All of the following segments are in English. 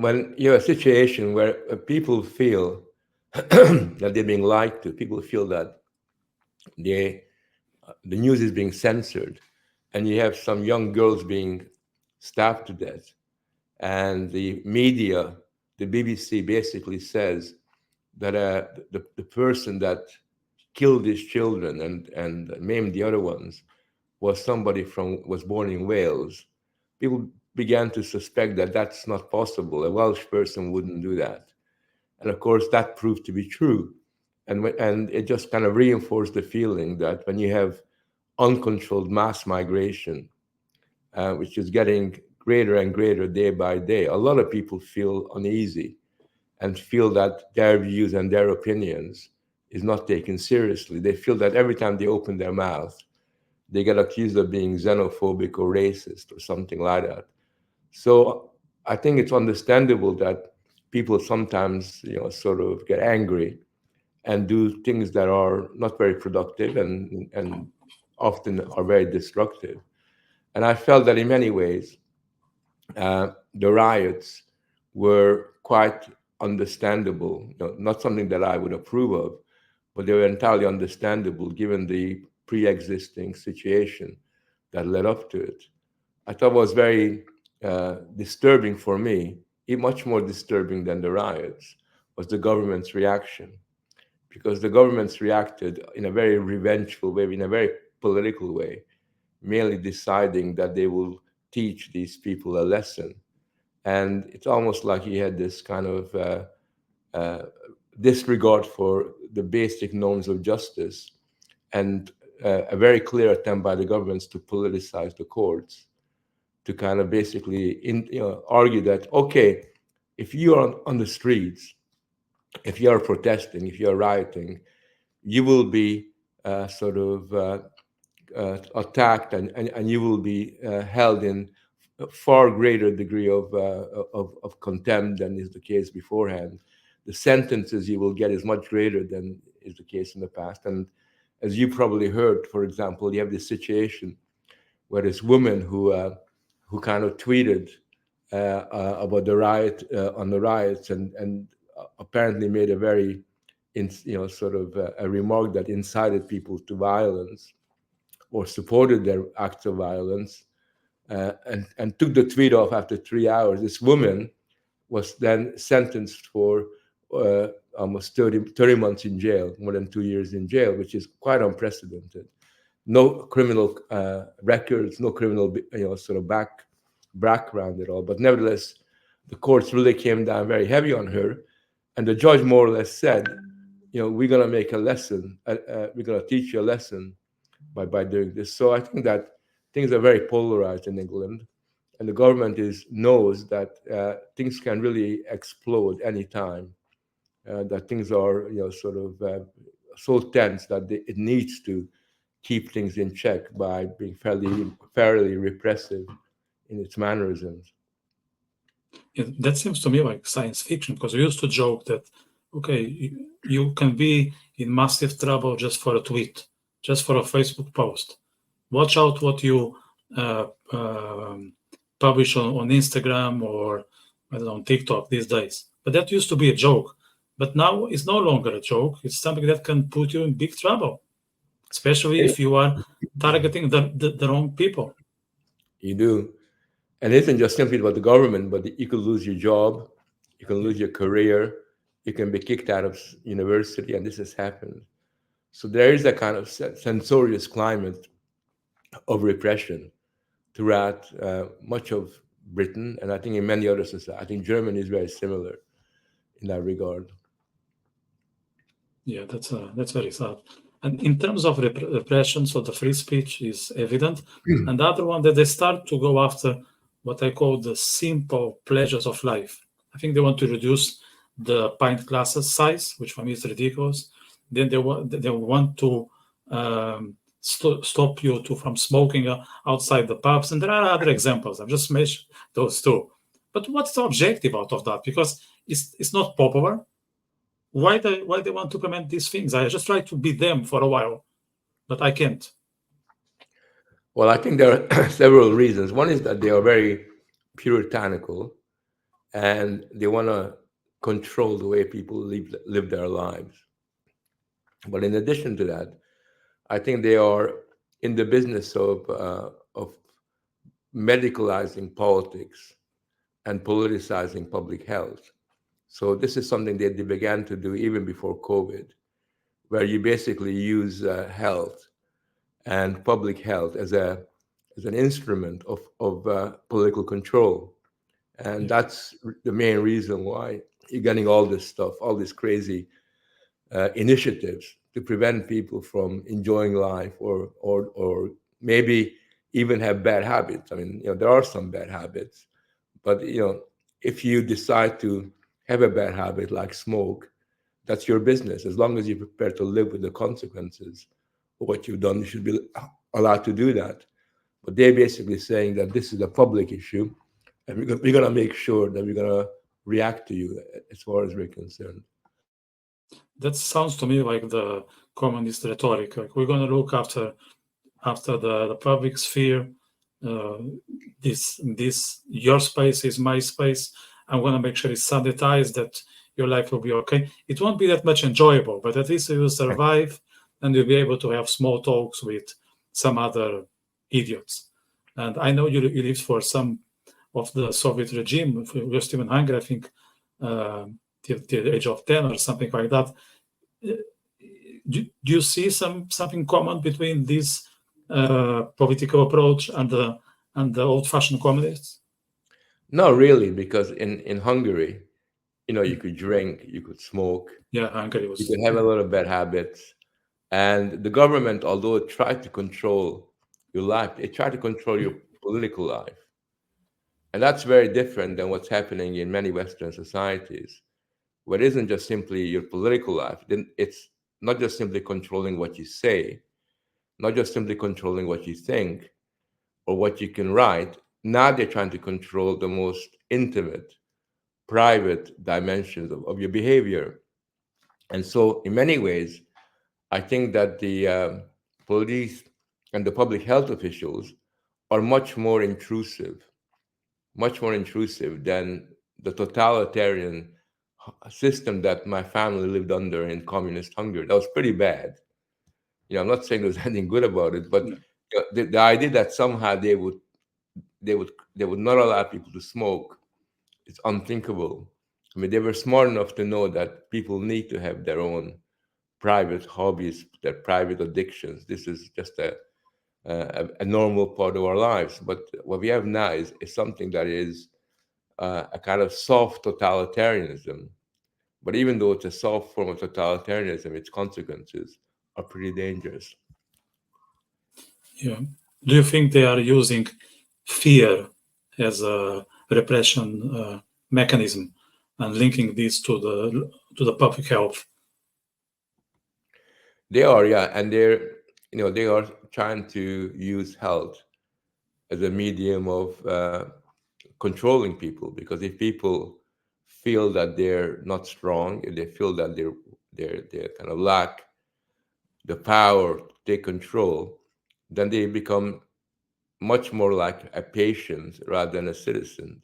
when you have a situation where people feel that they're being lied to, people feel that they the news is being censored, and you have some young girls being stabbed to death, and the media, the BBC, basically says that the person that killed these children and maimed the other ones was somebody was born in Wales. People began to suspect that that's not possible. A Welsh person wouldn't do that, and of course that proved to be true. And it just kind of reinforced the feeling that when you have uncontrolled mass migration, which is getting greater and greater day by day, a lot of people feel uneasy and feel that their views and their opinions is not taken seriously. They feel that every time they open their mouth, they get accused of being xenophobic or racist or something like that. So I think it's understandable that people sometimes, sort of get angry and do things that are not very productive and often are very destructive. And I felt that in many ways, the riots were quite understandable, not something that I would approve of, but they were entirely understandable given the pre-existing situation that led up to it. I thought was very disturbing for me, much more disturbing than the riots, was the government's reaction, because the governments reacted in a very revengeful way, in a very political way, merely deciding that they will teach these people a lesson. And it's almost like he had this kind of disregard for the basic norms of justice, and a very clear attempt by the governments to politicize the courts, to kind of basically argue that, okay, if you are on the streets, if you are protesting, if you are rioting, you will be attacked, and you will be held in a far greater degree of contempt than is the case beforehand. The sentences you will get is much greater than is the case in the past. And as you probably heard, for example, you have this situation where this woman who kind of tweeted about the riot on the riots, and apparently made a very a remark that incited people to violence or supported their acts of violence, and took the tweet off after 3 hours. This woman was then sentenced for almost 30 months in jail, more than 2 years in jail, which is quite unprecedented. No criminal records, no criminal background at all. But nevertheless, the courts really came down very heavy on her, and the judge more or less said, we're going to make a lesson. We're going to teach you a lesson by doing this. So I think that things are very polarized in England, and the government knows that things can really explode anytime. That things are so tense that it needs to keep things in check by being fairly repressive in its mannerisms. That seems to me like science fiction, because we used to joke that, okay, you can be in massive trouble just for a tweet, just for a Facebook post. Watch out what you publish on Instagram or I don't know, on TikTok these days. But that used to be a joke. But now it's no longer a joke. It's something that can put you in big trouble, especially if you are targeting the wrong people. You do. And it isn't just simply about the government, but you could lose your job, you can lose your career, you can be kicked out of university, and this has happened. So there is a kind of censorious climate of repression throughout much of Britain, and I think in many other societies. I think Germany is very similar in that regard. Yeah, that's very sad. And in terms of repression, so the free speech is evident. And the other one, that they start to go after what I call the simple pleasures of life. I think they want to reduce the pint glasses size, which for me is ridiculous. Then they want to stop you from smoking outside the pubs. And there are other examples. I've just mentioned those two. But what's the objective out of that? Because it's not popular. Why they want to implement these things? I just try to beat them for a while, but I can't. Well, I think there are several reasons. One is that they are very puritanical, and they want to control the way people live their lives. But in addition to that, I think they are in the business of medicalizing politics and politicizing public health. So this is something that they began to do even before COVID, where you basically use health and public health as an instrument of political control. And Yeah. that's the main reason why you're getting all this stuff, all these crazy initiatives to prevent people from enjoying life, or maybe even have bad habits. I mean, there are some bad habits, but if you decide to have a bad habit like smoke, that's your business. As long as you're prepared to live with the consequences of what you've done, you should be allowed to do that. But they're basically saying that this is a public issue, and we're going to make sure that we're going to react to you as far as we're concerned. That sounds to me like the communist rhetoric. Like we're going to look after the public sphere. Uh, this your space is my space. I'm going to make sure it's sanitized, that your life will be okay. It won't be that much enjoyable, but at least you will survive, and you'll be able to have small talks with some other idiots. And I know you lived for some of the Soviet regime. You're still in Hungary, I think, till the age of 10 or something like that. Do you see something common between this political approach and the old-fashioned communists? No, really, because in Hungary, you could drink, you could smoke, Yeah, Hungary you was. could have a Yeah, lot of bad habits. And the government, although it tried to control your life, it tried to control your political life. And that's very different than what's happening in many Western societies, where it isn't just simply your political life. Then it's not just simply controlling what you say, not just simply controlling what you think or what you can write. Now they're trying to control the most intimate, private dimensions of your behavior. And so, in many ways, I think that the police and the public health officials are much more intrusive than the totalitarian system that my family lived under in communist Hungary. That was pretty bad. I'm not saying there's anything good about it, but yeah, the idea that somehow they would not allow people to smoke, it's unthinkable. I mean, they were smart enough to know that people need to have their own private hobbies, their private addictions. This is just a normal part of our lives. But what we have now is something that is a kind of soft totalitarianism. But even though it's a soft form of totalitarianism, its consequences are pretty dangerous. yeah. Do you think they are using fear as a repression mechanism and linking this to the public health? They are, yeah, and they are trying to use health as a medium of controlling people. Because if people feel that they're not strong, if they feel that they kind of lack the power to take control, then they become much more like a patient rather than a citizen.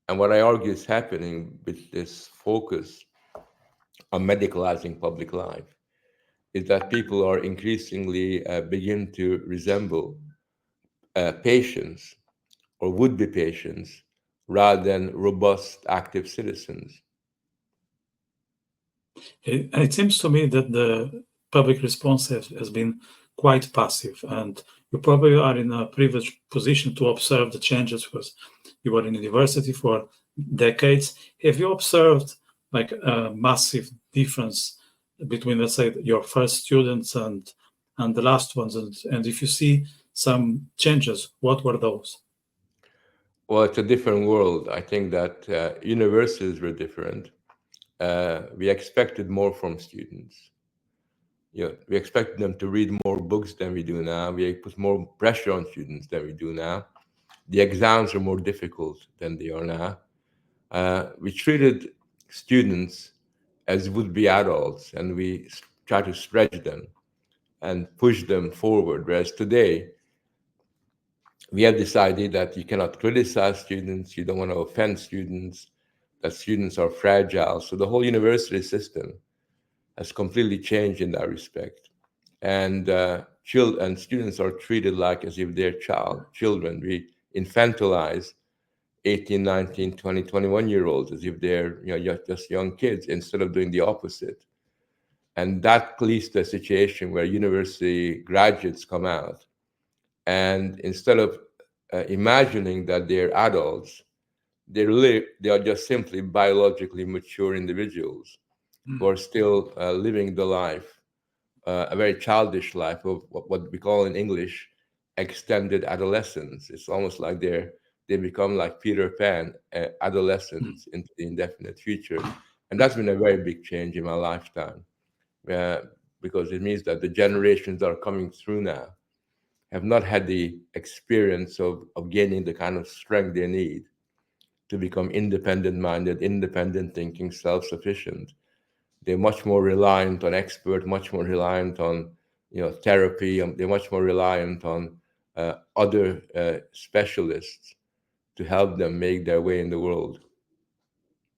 And what I argue is happening with this focus on medicalizing public life is that people are increasingly begin to resemble patients or would be patients rather than robust, active citizens. And it seems to me that the public response has been quite passive, and you probably are in a privileged position to observe the changes because you were in university for decades. Have you observed like a massive difference between, let's say, your first students and the last ones? And if you see some changes, what were those? Well, it's a different world. I think that universities were different. We expected more from students. We expected them to read more books than we do now. We put more pressure on students than we do now. The exams are more difficult than they are now. We treated students as would-be adults, and we try to stretch them and push them forward. Whereas today, we have decided that you cannot criticize students, you don't want to offend students, that students are fragile. So the whole university system has completely changed in that respect. And and students are treated like as if they're children. We infantilize 18, 19, 20, 21-year olds as if they're just young kids instead of doing the opposite. And that leads to a situation where university graduates come out, and instead of imagining that they're adults, they are just simply biologically mature individuals who are still living the life, a very childish life of what we call in English extended adolescence. It's almost like they become like Peter Pan, adolescents into the indefinite future, and that's been a very big change in my lifetime, uh, because it means that the generations that are coming through now have not had the experience of gaining the kind of strength they need to become independent minded, independent thinking, self sufficient. They're much more reliant on expert, much more reliant on therapy. They're much more reliant on other specialists to help them make their way in the world.